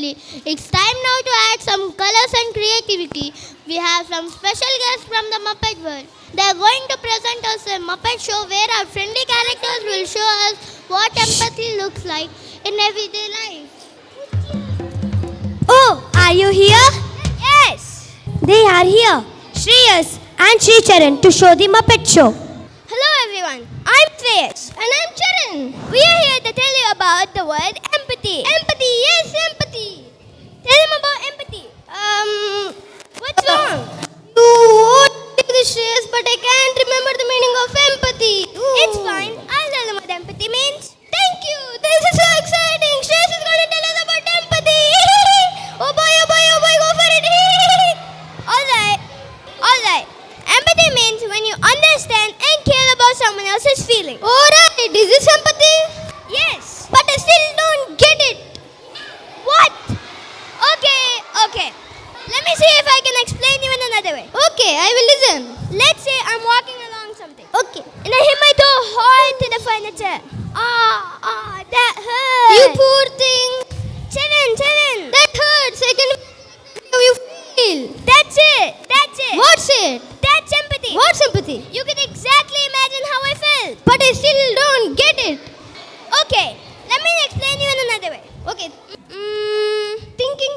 carefully. It's time now to add some colors and creativity. We have some special guests from the Muppet world. They are going to present us a Muppet show where our friendly characters will show us what empathy looks like in everyday life. Oh, are you here? Yes! They are here, Shreyas and Charan, to show the Muppet Show. Hello everyone, I'm Shreyas. And I'm Charan. We are here to tell you about the word empathy. Empathy, yes, empathy. Tell them about empathy. What's wrong? You would do this, Shreyas, but I can't remember the meaning of empathy. It's fine, I'll tell them what empathy means. Thank you, this is so exciting. Shreyas is going to tell us about empathy. Oh boy, go for it. Alright. Empathy means when you understand and care about someone else's feeling. Alright, is this empathy? Yes, but I still don't get it. What? Okay. Let me see if I can explain you in another way. Okay, I will listen. Let's say I'm walking along something. Okay. And I hit my toe hard to the furniture. That hurts. You poor thing. Charan. That hurts. I can how you feel. That's it. What's it? That's empathy. What's empathy? You can exactly imagine how I felt. But I still don't get it. Okay, let me explain you in another way. Okay. Thinking.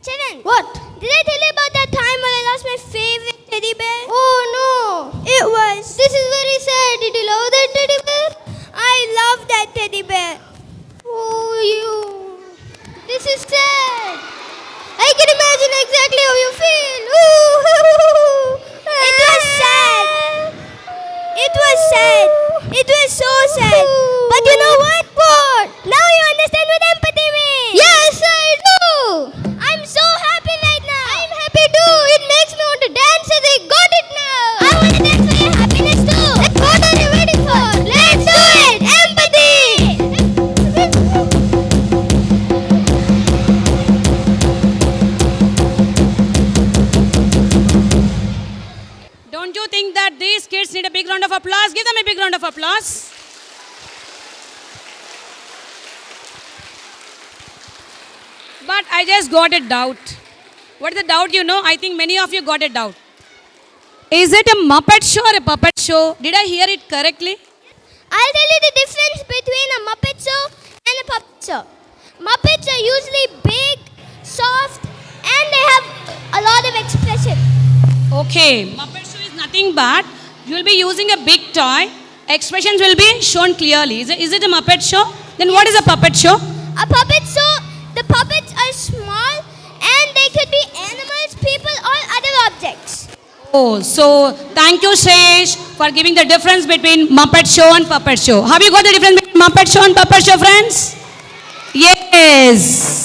Charan. What? Did I tell you about that time when I lost my favorite teddy bear? Oh no. It was. This is very sad. Did you love that teddy bear? I love that teddy bear. Oh, you. This is sad. I can imagine exactly how you feel. Ooh. It was sad. It was so sad. But you know what? What? Now you understand what empathy means. Yes, I do. I'm so happy right now. I'm happy too. It makes me want to dance as I got it now. I want to dance for your happiness too. What are you waiting for? Let's do it. Empathy. Don't you think that these kids need a big round of applause? Give them a big round of applause. But I just got a doubt. What is the doubt, you know? I think many of you got a doubt. Is it a Muppet show or a puppet show? Did I hear it correctly? I'll tell you the difference between a Muppet show and a puppet show. Muppets are usually big, soft, and they have a lot of expression. Okay, Muppet show is nothing but you will be using a big toy. Expressions will be shown clearly. Is it a Muppet show? Then what is a puppet show? A puppet show, the puppets are small and they could be animals, people, or other objects. Oh, so thank you, Shesh, for giving the difference between Muppet show and puppet show. Have you got the difference between Muppet show and puppet show, friends? Yes.